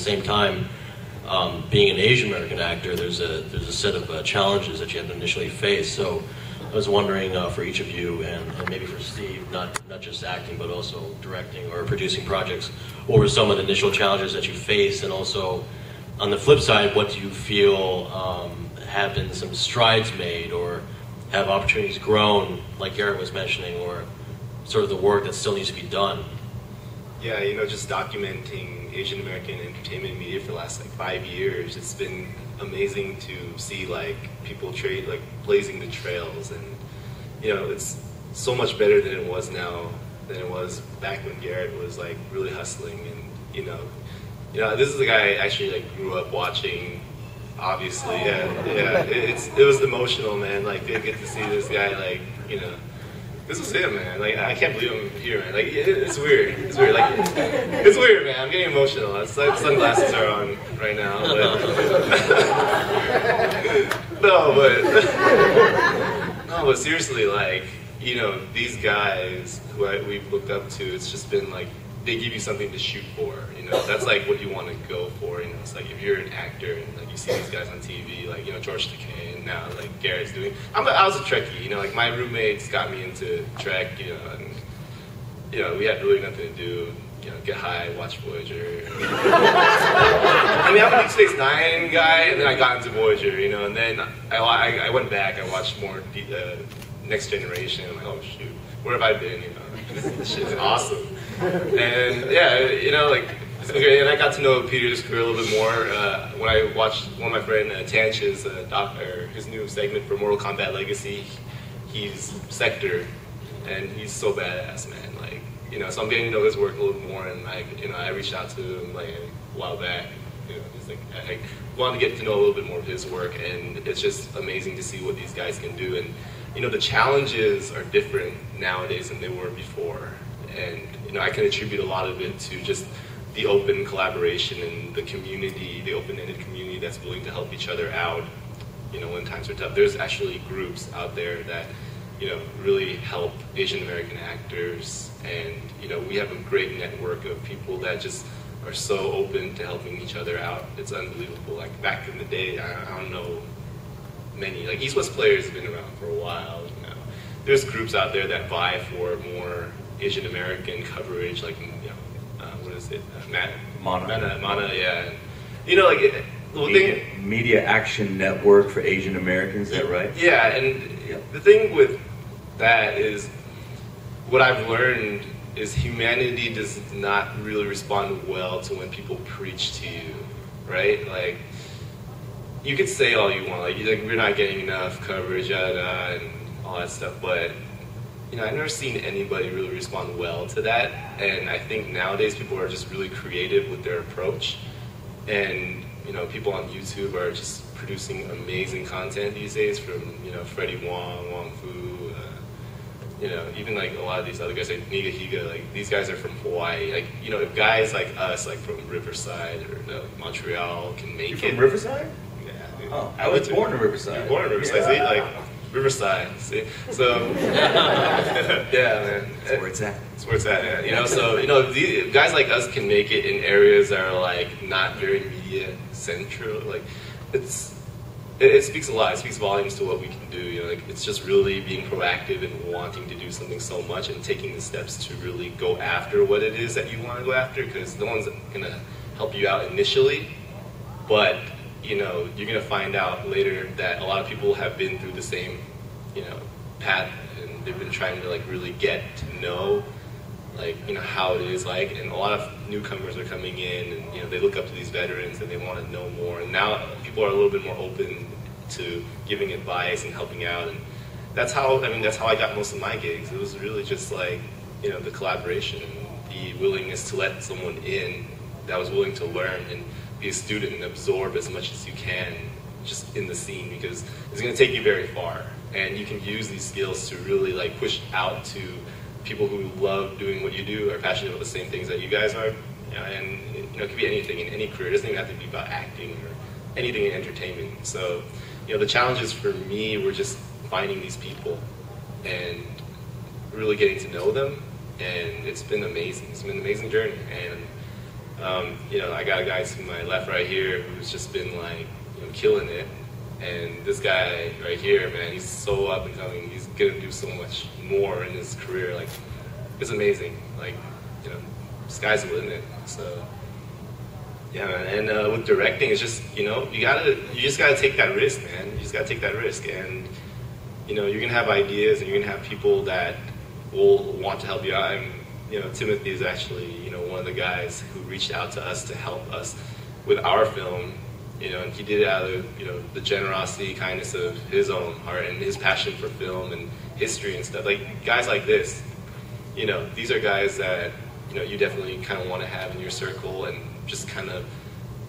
same time, being an Asian American actor, there's a set of challenges that you have to initially face. So I was wondering for each of you, and maybe for Steve, not just acting, but also directing or producing projects, what were some of the initial challenges that you faced, and also on the flip side, what do you feel have been some strides made, or have opportunities grown, like Garrett was mentioning, or sort of the work that still needs to be done? Yeah, you know, just documenting Asian American entertainment media for the last like 5 years, it's been amazing to see like people blazing the trails, and you know, it's so much better than it was now than it was back when Garrett was like really hustling. And you know, this is the guy I actually like grew up watching. Obviously, it was emotional, man. Like, they get to see this guy, like, you know, this was him, man. Like, I can't believe I'm here, man. Like, it's weird. It's weird. Like, it's weird, man. I'm getting emotional. Sunglasses are on right now, but but seriously, like, you know, these guys who we've looked up to, it's just been like, they give you something to shoot for, you know, that's like what you want to go for, you know, it's like if you're an actor and like you see these guys on TV, like, you know, George Takei, and now like Garrett's doing, I was a Trekkie, you know, like my roommates got me into Trek, you know, and, you know, we had really nothing to do, you know, get high, watch Voyager. I mean, I'm a Deep Space Nine guy, and then I got into Voyager, you know, and then I went back, I watched more Next Generation, and I'm like, oh shoot, where have I been, you know, this shit's awesome. And yeah, you know, like, it's been great. And I got to know Peter's career a little bit more when I watched one of my friend Tanch's his new segment for Mortal Kombat Legacy. He's Sector, and he's so badass, man. Like, you know, so I'm getting to know his work a little more, and I reached out to him like a while back. You know, just like I wanted to get to know a little bit more of his work, and it's just amazing to see what these guys can do. And you know, the challenges are different nowadays than they were before. And you know, I can attribute a lot of it to just the open collaboration and the community, the open-ended community that's willing to help each other out, you know, when times are tough. There's actually groups out there that, you know, really help Asian American actors, and you know, we have a great network of people that just are so open to helping each other out. It's unbelievable. Like back in the day, I don't know many, like East West Players have been around for a while, you know. There's groups out there that vie for more Asian American coverage, like, you know, what is it? Mana, yeah. And, you know, like, Media Action Network for Asian Americans, is that right? Yeah, and the thing with that is, what I've learned is humanity does not really respond well to when people preach to you, right? Like, you could say all you want, like we're not getting enough coverage, and all that stuff, but you know, I've never seen anybody really respond well to that. And I think nowadays people are just really creative with their approach, and you know, people on YouTube are just producing amazing content these days, from, you know, Freddie Wong, Wong Fu, you know, even like a lot of these other guys like Niga Higa, like these guys are from Hawaii. Like, you know, if guys like us, like from Riverside or Montreal, can make it. You're from Riverside? Yeah. Dude. Oh, I was born in Riverside. You were born in Riverside, see? Like, Riverside, see? So, yeah, man. That's where it's at. That's where it's at, yeah. You know, so, you know, these guys like us can make it in areas that are, like, not very media central. Like, it speaks a lot. It speaks volumes to what we can do. You know, like, it's just really being proactive and wanting to do something so much, and taking the steps to really go after what it is that you want to go after, because no one's going to help you out initially, but you know, you're going to find out later that a lot of people have been through the same, you know, path, and they've been trying to, like, really get to know, like, you know, how it is like, and a lot of newcomers are coming in, and, you know, they look up to these veterans and they want to know more, and now people are a little bit more open to giving advice and helping out, and that's how I got most of my gigs. It was really just like, you know, the collaboration and the willingness to let someone in that was willing to learn and be a student and absorb as much as you can just in the scene, because it's going to take you very far, and you can use these skills to really, like, push out to people who love doing what you do, are passionate about the same things that you guys are, you know, and you know, it could be anything in any career. It doesn't even have to be about acting or anything in entertainment. So, you know, the challenges for me were just finding these people and really getting to know them, and it's been amazing. It's been an amazing journey, and You know, I got a guy to my left right here who's just been like, you know, killing it. And this guy right here, man, he's so up and coming. He's gonna do so much more in his career. Like, it's amazing. Like, you know, sky's the limit. So, yeah, man. And with directing, it's just, you know, you just gotta take that risk, man. You just gotta take that risk. And, you know, you're gonna have ideas, and you're gonna have people that will want to help you out. And, you know, Timothy is actually, you know, one of the guys who reached out to us to help us with our film. You know, and he did it out of, you know, the generosity, kindness of his own heart and his passion for film and history and stuff. Like, guys like this, you know, these are guys that, you know, you definitely kind of want to have in your circle and just kind of,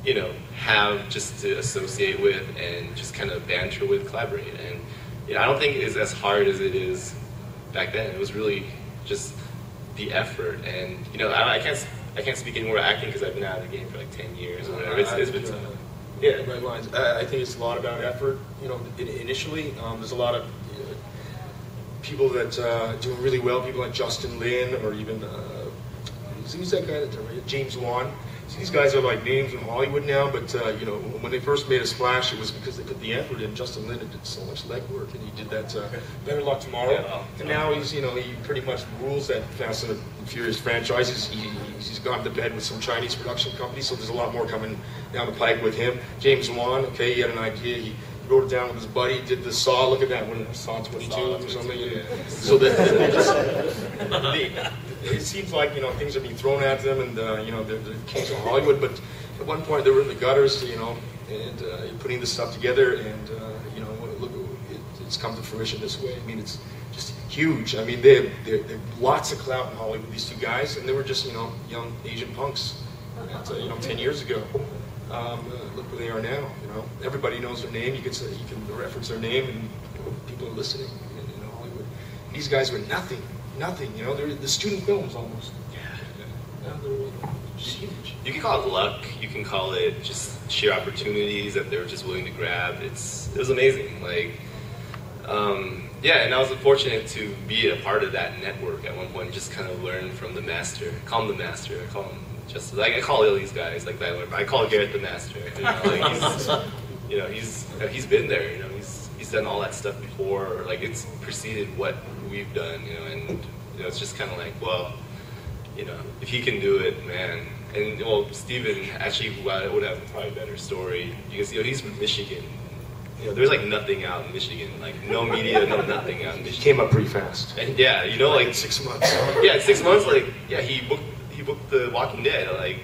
you know, have just to associate with and just kind of banter with, collaborate. And, you know, I don't think it's as hard as it is back then. It was really just the effort. And, you know, I can't speak any more acting because I've been out of the game for like 10 years or whatever. It's been tough. Yeah, right lines. I think it's a lot about effort. You know, initially, there's a lot of people that doing really well. People like Justin Lin, or even who's that guy that James Wan. So these guys are like names in Hollywood now. But you know, when they first made a splash, it was because they put the effort in. Justin Lin did so much legwork, and he did that Better Luck Tomorrow. Yeah. And now he's, you know, he pretty much rules that Fast and Furious franchise. He's gone to bed with some Chinese production company, so there's a lot more coming down the pike with him. James Wan, okay, he had an idea. He wrote it down with his buddy, did the Saw. Look at that one, Saw 22 or something. Yeah. So it seems like, you know, things are being thrown at them, and you know, they're kings of Hollywood. But at one point, they were in the gutters, you know, and putting this stuff together, and you know, look, it's come to fruition this way. I mean, it's just huge. I mean, they have lots of clout in Hollywood, these two guys, and they were just, you know, young Asian punks, you know, 10 years ago. Look where they are now. You know, everybody knows their name. You can reference their name, and, you know, people are listening in Hollywood. And these guys were nothing. You know, they're the student films almost. Yeah. They're huge. You can call it luck. You can call it just sheer opportunities that they were just willing to grab. It was amazing. Like, yeah, and I was fortunate to be a part of that network at one point. Just kind of learn from the master. I call him the master. I call him just like I call all these guys like that. I call Garrett the master. You know, like he's been there. You know, he's done all that stuff before. Like, it's preceded what we've done. You know, and you know, it's just kind of like, well, you know, if he can do it, man. And well, Steven actually would have probably a better story because, you know, he's from Michigan. You know, there's like nothing out in Michigan, like no media, no nothing out in Michigan. Came up pretty fast. And yeah, you know, like 6 months. Yeah, 6 months. Like, yeah, he booked The Walking Dead. Like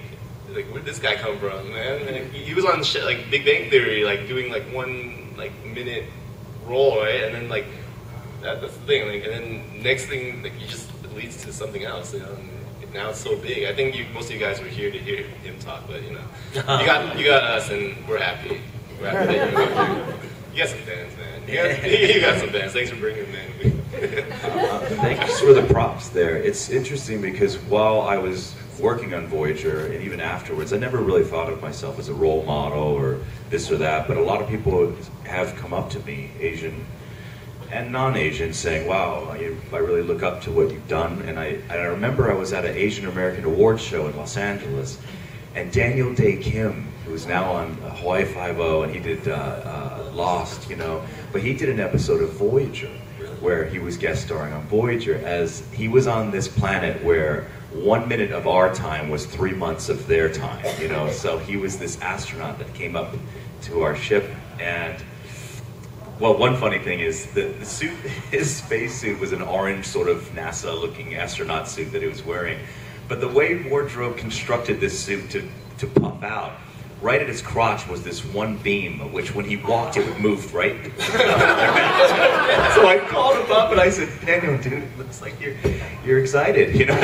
where'd this guy come from, man? Like, he was on shit like Big Bang Theory, like doing like 1 minute role, right? And then like that's the thing. Like, and then next thing, like, you just it leads to something else. You know. And now it's so big. I think most of you guys were here to hear him talk, but you know, you got us, and we're happy. We're happy that you're here. You got some fans, man. You got some fans. Thanks for bringing them in. Thanks for the props there. It's interesting because while I was working on Voyager, and even afterwards, I never really thought of myself as a role model or this or that, but a lot of people have come up to me, Asian and non-Asian, saying, wow, I really look up to what you've done. And I remember I was at an Asian American Awards show in Los Angeles, and Daniel Day Kim, who is now on Hawaii Five-0, and he did Lost, you know, but he did an episode of Voyager where he was guest starring on Voyager, as he was on this planet where 1 minute of our time was 3 months of their time, you know. So he was this astronaut that came up to our ship, and well, one funny thing is the suit, his spacesuit was an orange sort of NASA-looking astronaut suit that he was wearing, but the way Wardrobe constructed this suit to puff out, right at his crotch was this one beam, of which when he walked, it would move right. So I called him up and I said, Daniel, dude, it looks like you're excited, you know?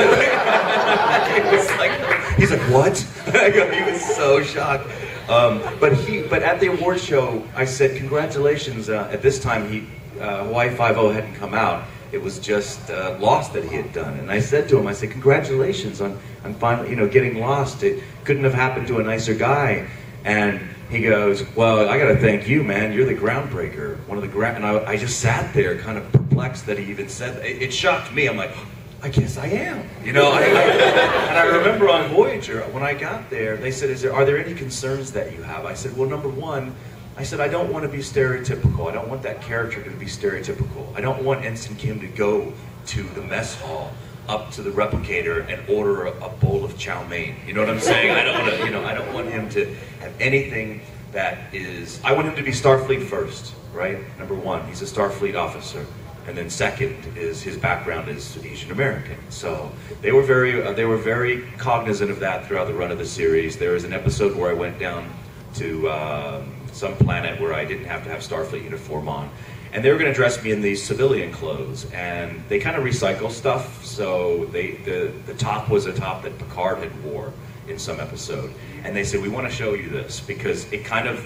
He's like, what? He was so shocked. But at the award show, I said, congratulations. At this time, Hawaii Five-0 hadn't come out. It was just Lost that he had done. And I said to him, I said, congratulations on finally, you know, getting Lost. It couldn't have happened to a nicer guy. And he goes, well, I got to thank you, man. You're the groundbreaker. And I just sat there kind of perplexed that he even said that. It shocked me. I'm like, I guess I am. You know, and I remember on Voyager, when I got there, they said, are there any concerns that you have? I said, well, number one, I said, I don't want to be stereotypical. I don't want that character to be stereotypical. I don't want Ensign Kim to go to the mess hall, up to the replicator, and order a bowl of chow mein. You know what I'm saying? I don't want to, I don't want him to have anything that is, I want him to be Starfleet first, right? Number one, he's a Starfleet officer. And then second is his background is Asian American. So they were very cognizant of that throughout the run of the series. There was an episode where I went down to some planet where I didn't have to have Starfleet uniform on, and they were going to dress me in these civilian clothes, and they kind of recycle stuff. So the top was a top that Picard had wore in some episode, and they said, we want to show you this because it kind of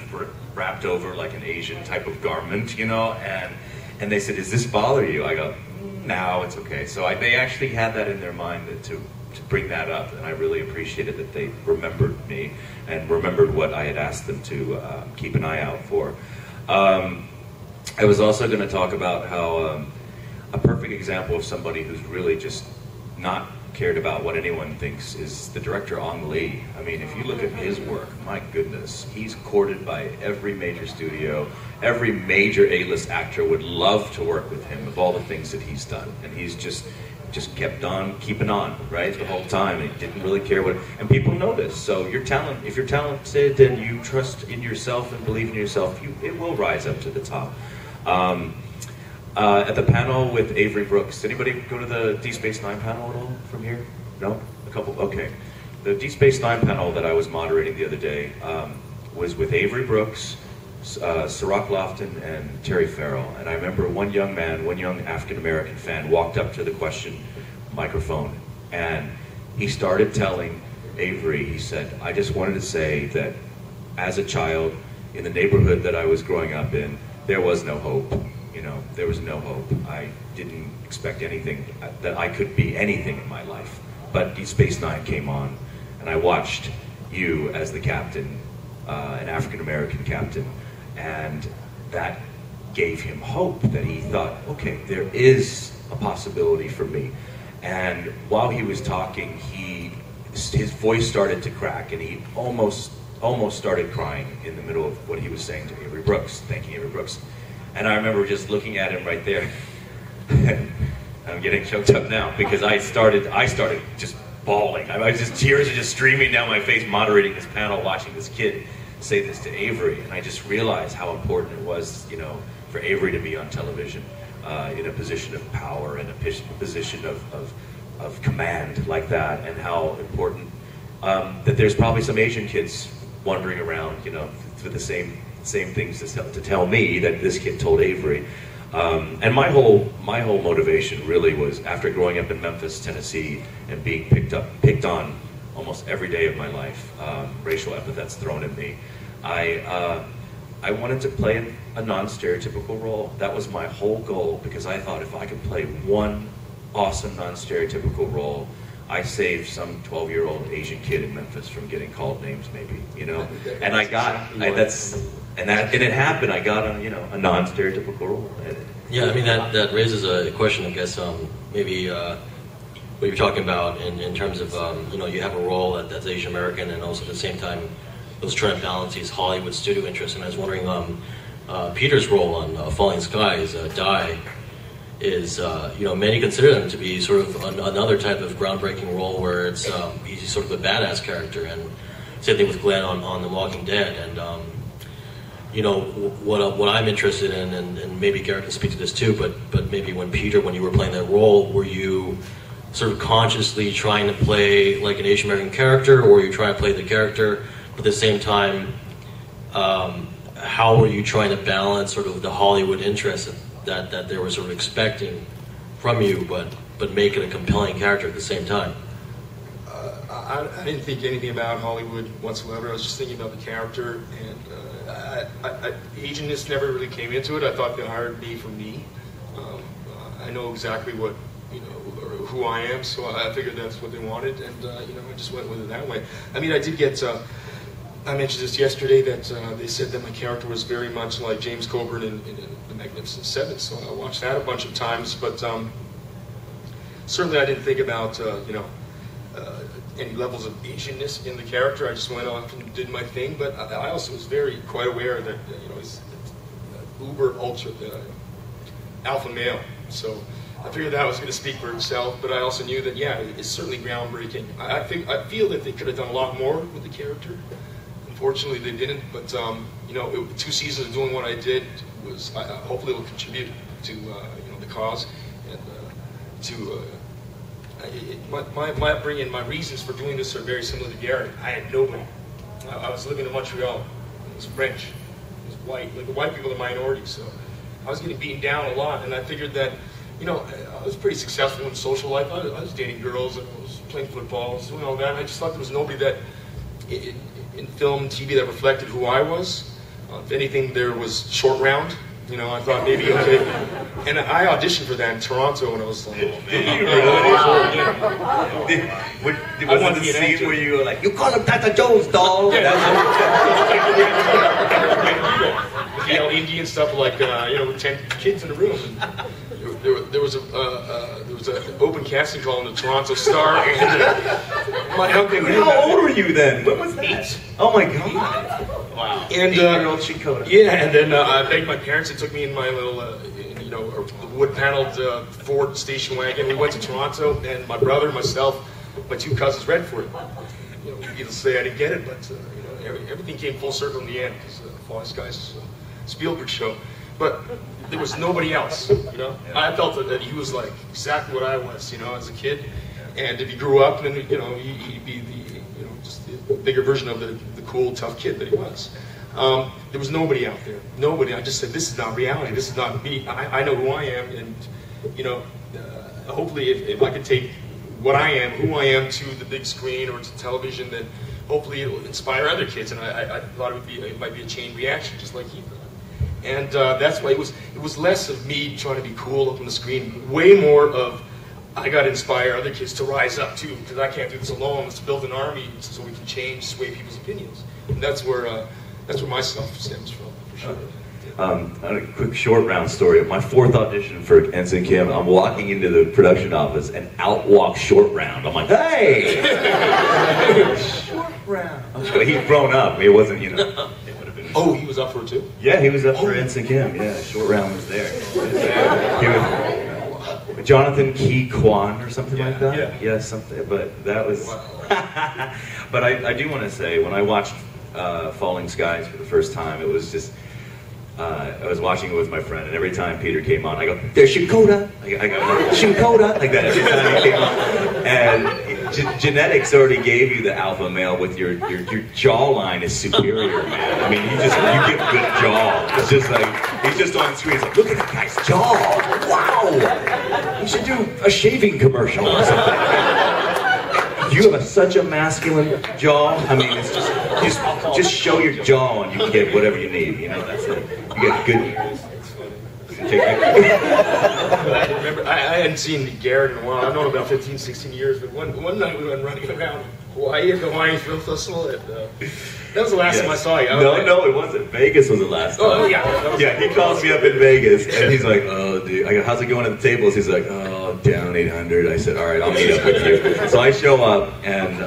wrapped over like an Asian type of garment, and they said, does this bother you? I go, no, it's okay. So they actually had that in their mind to bring that up, and I really appreciated that they remembered me and remembered what I had asked them to keep an eye out for. I was also going to talk about how a perfect example of somebody who's really just not cared about what anyone thinks is the director Ang Lee. I mean, if you look at his work, my goodness, he's courted by every major studio. Every major A-list actor would love to work with him of all the things that he's done, and he's just kept on keeping on, right, the whole time. He didn't really care what, and people notice. So if you're talented and you trust in yourself and believe in yourself, it will rise up to the top. At the panel with Avery Brooks, anybody go to the Deep Space Nine panel at all from here? No? A couple? Okay. The Deep Space Nine panel that I was moderating the other day was with Avery Brooks, Sirach Lofton, and Terry Farrell. And I remember one young African-American fan walked up to the question microphone, and he started telling Avery, he said, I just wanted to say that as a child in the neighborhood that I was growing up in, there was no hope. There was no hope. I didn't expect anything, that I could be anything in my life. But Deep Space Nine came on, and I watched you as the captain, an African-American captain, and that gave him hope, that he thought, okay, there is a possibility for me. And while he was talking, his voice started to crack, and he almost started crying in the middle of what he was saying to Avery Brooks, thanking Avery Brooks. And I remember just looking at him right there. I'm getting choked up now because I started just bawling. Tears are just streaming down my face, moderating this panel, watching this kid say this to Avery, and I just realized how important it was, for Avery to be on television, in a position of power and a position of command like that, and how important that there's probably some Asian kids wandering around, for the same things to tell me that this kid told Avery. And my whole motivation really was, after growing up in Memphis, Tennessee, and being picked on almost every day of my life, racial epithets thrown at me, I wanted to play a non-stereotypical role. That was my whole goal, because I thought if I could play one awesome non-stereotypical role, I saved some 12-year-old Asian kid in Memphis from getting called names, maybe, And it happened. I got a non-stereotypical role. Yeah, I mean that raises a question, I guess. Maybe what you're talking about in terms of you have a role that's Asian American, and also at the same time, those trying to balance these Hollywood studio interests. And I was wondering, Peter's role on Falling Skies, Die, is many consider him to be sort of another type of groundbreaking role where it's he's sort of a badass character, and same thing with Glenn on The Walking Dead. And what I'm interested in, and maybe Garrett can speak to this too, but maybe when you were playing that role, were you sort of consciously trying to play like an Asian American character, or were you trying to play the character, but at the same time, how were you trying to balance sort of the Hollywood interest that they were sort of expecting from you, but make it a compelling character at the same time? I didn't think anything about Hollywood whatsoever. I was just thinking about the character, and Asianness never really came into it. I thought they hired me for me. I know exactly what who I am, so I figured that's what they wanted, and I just went with it that way. I mean, I did get. I mentioned this yesterday that they said that my character was very much like James Coburn in The Magnificent Seven, so I watched that a bunch of times. But certainly I didn't think about, any levels of Asianness in the character. I just went off and did my thing, but I also was quite aware that, he's uber ultra alpha male. So I figured that was going to speak for itself, but I also knew that, yeah, it's certainly groundbreaking. I feel that they could have done a lot more with the character. Unfortunately, they didn't, but 2 seasons of doing what I did was, hopefully it will contribute to, the cause, and my upbringing, my reasons for doing this are very similar to Garrett. I had nobody. I was living in Montreal. It was French. It was white. Like, the white people are minorities, so I was getting beaten down a lot, and I figured that, I was pretty successful in social life. I was dating girls, and I was playing football, I was doing all that, and I just thought there was nobody that, in film and TV, that reflected who I was. If anything, there was Short Round. I thought maybe, okay. And I auditioned for that in Toronto when I was like, Was it the scene where you were like, you call him Tata Joe's dog? Yeah. With Indian stuff, like, with 10 kids in a room. And there was an open casting call in the Toronto Star. And my uncle. How old were you then? When was that? 8. Oh my God. Wow. And 8-year-old Shinkoda. Yeah, and then I begged my parents. They took me in my little, wood-paneled Ford station wagon. We went to Toronto, and my brother, myself, my 2 cousins read for it. Needless to say, I didn't get it, but everything came full circle in the end because Falling Skies Spielberg show. But there was nobody else. I felt that he was like exactly what I was, as a kid. And if he grew up, then he'd be just the bigger version of the cool, tough kid that he was. There was nobody out there. Nobody. I just said, this is not reality. This is not me. I know who I am, and hopefully, if I could take what I am, who I am, to the big screen or to television, then hopefully it will inspire other kids. And I thought it might be a chain reaction, just like he thought. And that's why it was less of me trying to be cool up on the screen, way more of I got to inspire other kids to rise up too, because I can't do this alone. Let's build an army so we can sway people's opinions. And that's where my stuff stems from, for sure. A quick Short Round story. My 4th audition for Ensign Kim, I'm walking into the production office, and out walks Short Round. I'm like, hey! Short Round. He's grown up. It wasn't, Oh, he was up for it too? Yeah, he was up for Ensign Kim. Yeah, Short Round was there. He was Jonathan Key Kwan or something like that. Yeah, something. But that was. But I do want to say, when I watched Falling Skies for the first time, it was just. I was watching it with my friend, and every time Peter came on, I go, "There's Shinkoda." I go, "Shinkoda," like that every time he came on. And genetics already gave you the alpha male. With your jawline is superior, man. I mean, you get good jaw. It's just like he's just on the screen. He's like, "Look at that guy's jaw! Wow! You should do a shaving commercial or something." You have such a masculine jaw. I mean, it's just show your jaw and you can get whatever you need. That's it. You get good. I hadn't seen Garrett in a while. I've known him about 15, 16 years. But one night we went running around Hawaii at the Hawaiian Film Festival. And, that was the last time I saw you. No, it wasn't. Vegas was the last time. Oh, yeah. Yeah, he calls me up in Vegas, and he's like, "Oh, dude." I go, "How's it going at the tables?" He's like, "Oh, down 800. I said, "All right, I'll meet up with you." So I show up, and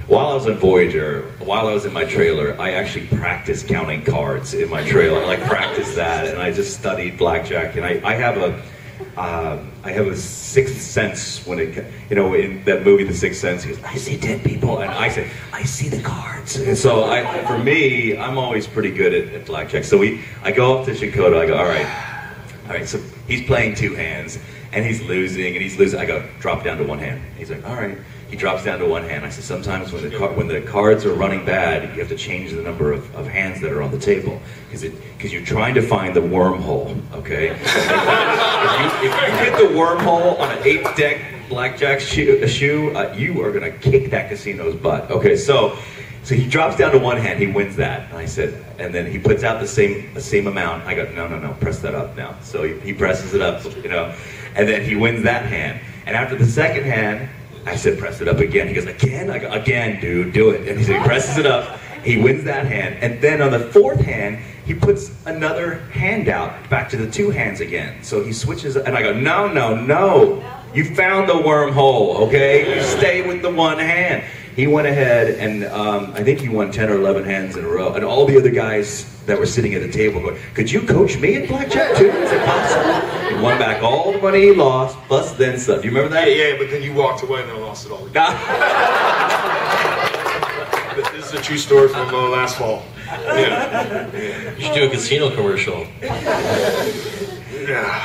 while I was on Voyager, while I was in my trailer, I actually practiced counting cards in my trailer. I practiced that, and I just studied blackjack. And I have a sixth sense when it, in that movie, The Sixth Sense. He goes, "I see dead people," and I say, "I see the cards." And so for me, I'm always pretty good at blackjack. So I go up to Shinkoda. I go, all right. So he's playing 2 hands, and he's losing. I go, "Drop down to 1 hand." He's like, "All right." He drops down to 1 hand. I said, "Sometimes when the cards are running bad, you have to change the number of hands that are on the table because you're trying to find the wormhole." Okay. If you hit the wormhole on an 8-deck blackjack shoe, you are gonna kick that casino's butt. Okay, so he drops down to 1 hand. He wins that, and I said, and then he puts out the same amount. I go, no, press that up now. So he presses it up, and then he wins that hand. And after the second hand, I said, "Press it up again." He goes, "Again?" I go, "Again, dude, do it." And he presses it up. He wins that hand. And then on the 4th hand, he puts another hand out back to the 2 hands again. So he switches, and I go, no. You found the wormhole, okay? You stay with the one hand. He went ahead and I think he won 10 or 11 hands in a row. And all the other guys that were sitting at the table going, could you coach me at blackjack too? Is it possible? He won back all the money he lost, plus then some. Do you remember that? Yeah, but then you walked away and then lost it all. This is a true story from last fall. Yeah. You should do a casino commercial. Yeah.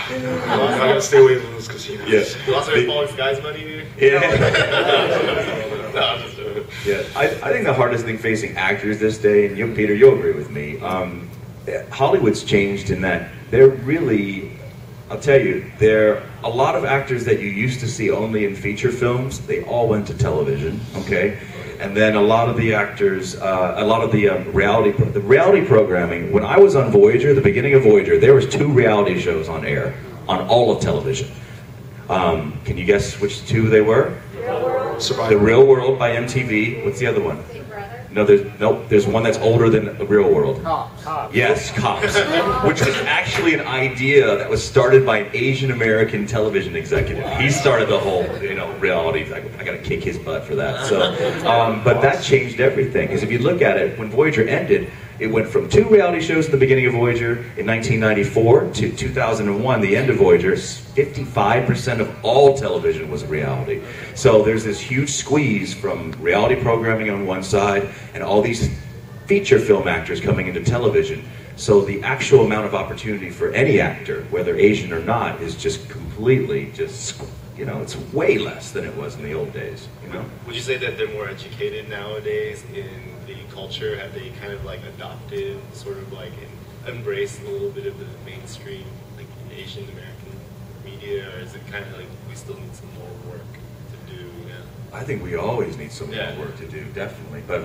I gotta stay away from those casinos. Yes. You lost your Falling Skies money, dude? Yeah. No, I'm just joking. Yeah, I think the hardest thing facing actors this day, and you, Peter, you'll agree with me, Hollywood's changed in that they're really, I'll tell you, there a lot of actors that you used to see only in feature films, they all went to television, okay? And then a lot of the actors, a lot of the reality programming, when I was on Voyager, the beginning of Voyager, there was 2 reality shows on air, on all of television. Can you guess which 2 they were? The Real World by MTV. What's the other one? No, there's one that's older than The Real World. Cops. Yes, Cops. Which was actually an idea that was started by an Asian American television executive. He started the whole, reality. I got to kick his butt for that. So, but that changed everything. Because if you look at it, when Voyager ended, it went from 2 reality shows at the beginning of Voyager in 1994 to 2001, the end of Voyager. 55% of all television was reality. So there's this huge squeeze from reality programming on one side and all these feature film actors coming into television. So the actual amount of opportunity for any actor, whether Asian or not, is just completely it's way less than it was in the old days, Would you say that they're more educated nowadays in the culture? Have they kind of like adopted, sort of like embraced a little bit of the mainstream, like in Asian American media, or is it kind of like we still need some more work to do? I think we always need some more work to do, definitely. But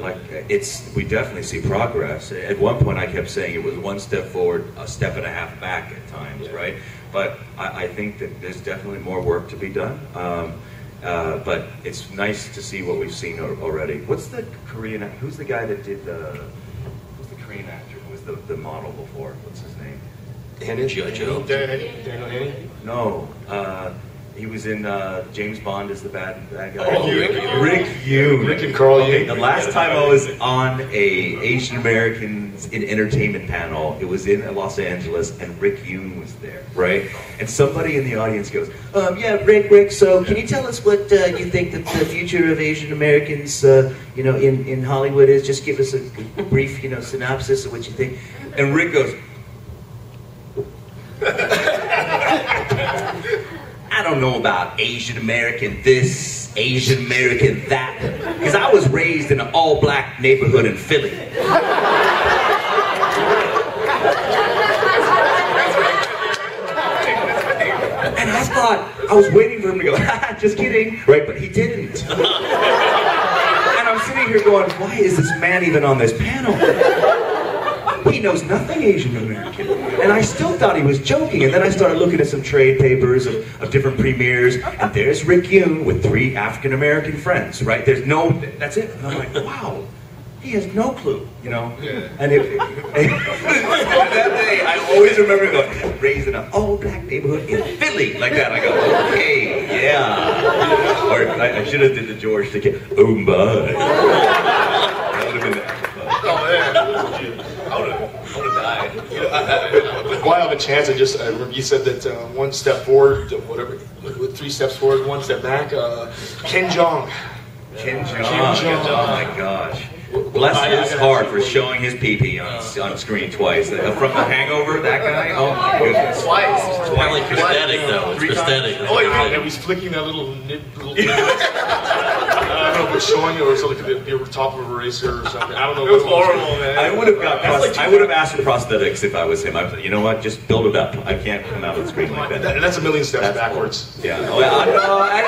we definitely see progress. At one point I kept saying it was 1 step forward, a step and a half back at times, right? But I think that there's definitely more work to be done. But it's nice to see what we've seen already. What's the Korean, who's the guy that did who's the Korean actor who was the model before? What's his name? G.I. Joe. Daniel Henney? No. He was in James Bond as the bad guy. Oh, Rick Yune. Rick and Carl Okay, Yune. the last time I was on a Asian Americans in Entertainment panel, it was in Los Angeles, and Rick Yune was there, right? And somebody in the audience goes, yeah, Rick, so can you tell us what you think that the future of Asian Americans, in Hollywood is? Just give us a brief, synopsis of what you think. And Rick goes, I don't know about Asian American this, Asian American that, because I was raised in an all-black neighborhood in Philly. And I thought, I was waiting for him to go, just kidding, right? But he didn't. And I'm sitting here going, why is this man even on this panel? He knows nothing Asian American. And I still thought he was joking. And then I started looking at some trade papers of different premieres. And there's Rick Yune with 3 African American friends, right? That's it. And I'm like, wow, he has no clue, Yeah. And that day, I always remember going, raised in an all-black neighborhood in Philly, like that. I go, okay, yeah. Or I should have did the George to get, oh my. That would have been that. Oh man, I would have died. While I have a chance, I remember you said that 1 step forward, whatever, 3 steps forward, 1 step back. Ken Jeong. Ken Jeong. Oh my gosh. Bless his heart for showing his pee-pee on screen twice. From The Hangover, that guy? Oh my goodness. Twice. It's probably prosthetic though. It's prosthetic. Oh yeah, and he's flicking that little nip. I don't know if it's showing you or it's like the top of a eraser or something. I don't know. It was horrible, man. I would have asked for prosthetics if I was him. You know what? Just build it up. I can't come out of the screen like that. That's a million steps backwards. Yeah. Come on, man.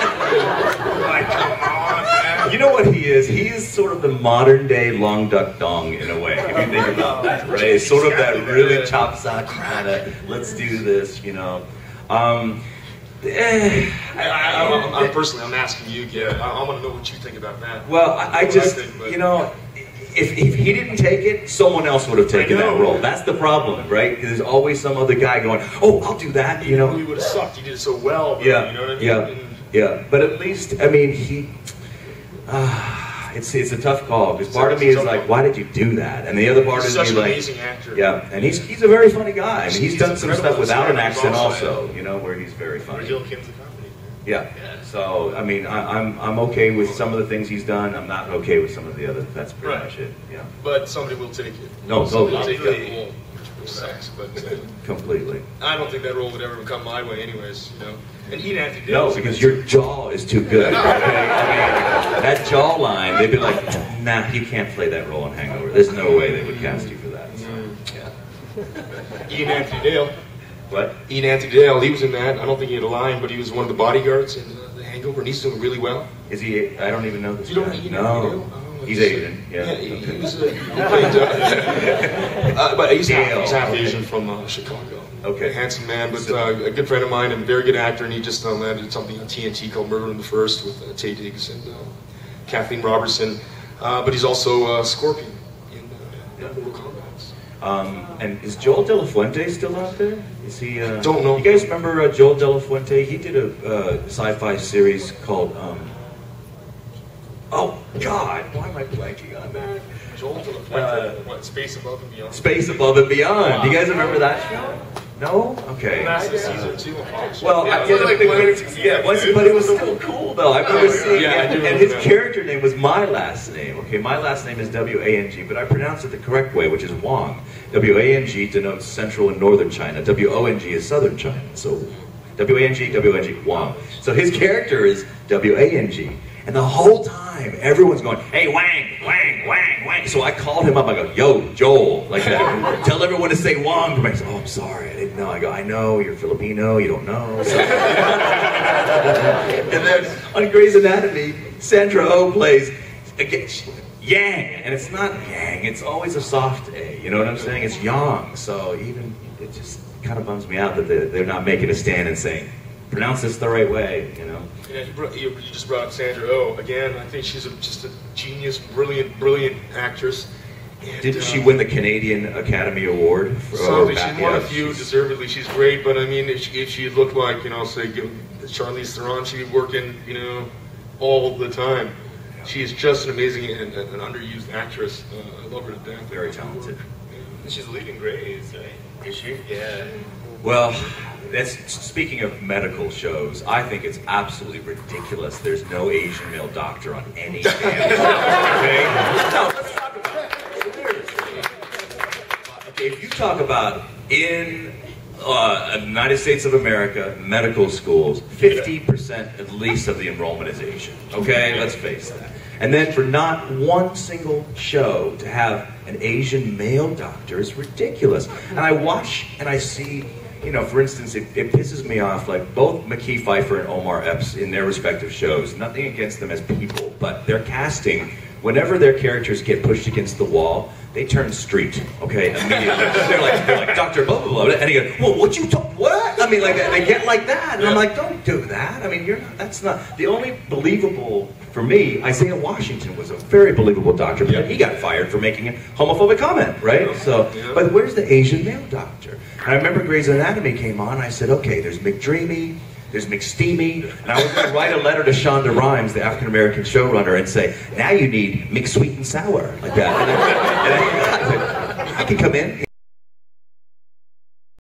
You know what he is? He is sort of the modern day Long Duck Dong in a way, if you think about that, right? It's sort of that really chopsocky kind of, let's do this, I'm personally, I'm asking you again. I want to know what you think about that. Well, I just, if he didn't take it, someone else would have taken that role. That's the problem, right? There's always some other guy going, oh, I'll do that, You would have sucked. You did it so well. Yeah, You know what I mean? yeah. Yeah, but at least, I mean, he... it's a tough call, because part of me is like, why did you do that? And the other part is such me an like... amazing actor. Yeah, and he's a very funny guy. I mean, he's done some incredible. stuff without an accent Also, also, you know, where he's very funny. Jill Kim's a comedy. Yeah. So I mean, I'm okay with some of the things he's done. I'm not okay with some of the other. That's pretty much it. Yeah. But somebody will take it. No, somebody will totally. take that role, which sucks. But Completely. I don't think that role would ever come my way, anyways. You know. And Ian Anthony No, Dale. because your jaw is too good. Okay? I mean, that jawline, they'd be like, nah, you can't play that role in Hangover. There's no way they would cast you for that. So, yeah. Ian Anthony Dale. What? Ian Anthony Dale, he was in that. I don't think he had a line, but he was one of the bodyguards in The Hangover, and he's doing really well. Is he? I don't even know this. You don't guy. know Ian No. Anthony Dale? Oh, He's Asian. Yeah. He was. But he's half Asian from Chicago. Okay. A handsome man, but a good friend of mine and a very good actor, and he just landed something on TNT called Murder in the First with Tay Diggs and Kathleen Robertson. But he's also Scorpion in Mortal Kombat. And is Joel De La Fuente still out there? Is he? Don't know. You guys remember Joel De La Fuente? He did a sci-fi series called. Oh God! Why am I blanking on that? Joel De La Fuente. What? Space Above and Beyond. Space Above and Beyond. Do you guys remember that show? No? Okay. That's the season 2 of Fox. Well, Yeah, I get like it, but it was still cool though. I remember seeing Yeah, I it, do and remember his that. character name was my last name. Okay, my last name is W-A-N-G, but I pronounce it the correct way, which is Wang. W-A-N-G denotes Central and Northern China. W-O-N-G is Southern China. So W-A-N-G, W-A-N-G, Wang. So his character is W-A-N-G. And the whole time, everyone's going, hey, Wang, Wang, Wang, Wang. So I called him up. I go, yo, Joel, like that. Tell everyone to say Wang to me. I said, oh, I'm sorry, I didn't know. I go, I know, you're Filipino, you don't know. So. And then on Grey's Anatomy, Sandra Oh plays Yang. And it's not Yang, it's always a soft A. You know what I'm saying? It's Yang. So even, it just kind of bums me out that they're not making a stand and saying, pronounce this the right way, you know? Yeah, you just brought up Sandra Oh again. I think she's just a genius, brilliant actress. And, Didn't she win the Canadian Academy Award? Something. She won a few deservedly. She's great, but I mean, if she looked like, you know, say Charlize Theron, she'd be working, you know, all the time. She is just an amazing and an underused actress. I love her to death. Very talented. And she's leading Grey's, right? Is she? Yeah. Well, speaking of medical shows, I think it's absolutely ridiculous there's no Asian male doctor on any damn show, okay? No, let's talk about it. Okay, if you talk about in the United States of America, medical schools, 50% at least of the enrollment is Asian. Okay, let's face that. And then for not one single show to have an Asian male doctor is ridiculous. And I watch and I see, you know, for instance, it pisses me off, like both McKee Pfeiffer and Omar Epps in their respective shows, nothing against them as people, but their casting, whenever their characters get pushed against the wall, they turn street, okay, immediately. They're like, Dr. Blah, blah, blah, and he goes, well, what you talk, what? I mean, like, they get like that, and I'm like, don't do that. I mean, that's not, the only believable, for me, Isaiah Washington was a very believable doctor, but he got fired for making a homophobic comment, right? So, but where's the Asian male doctor? And I remember Grey's Anatomy came on, I said, okay, there's McDreamy, there's McSteamy, and I was going to write a letter to Shonda Rhimes, the African-American showrunner, and say, now you need McSweet and Sour, like that. And I can come in.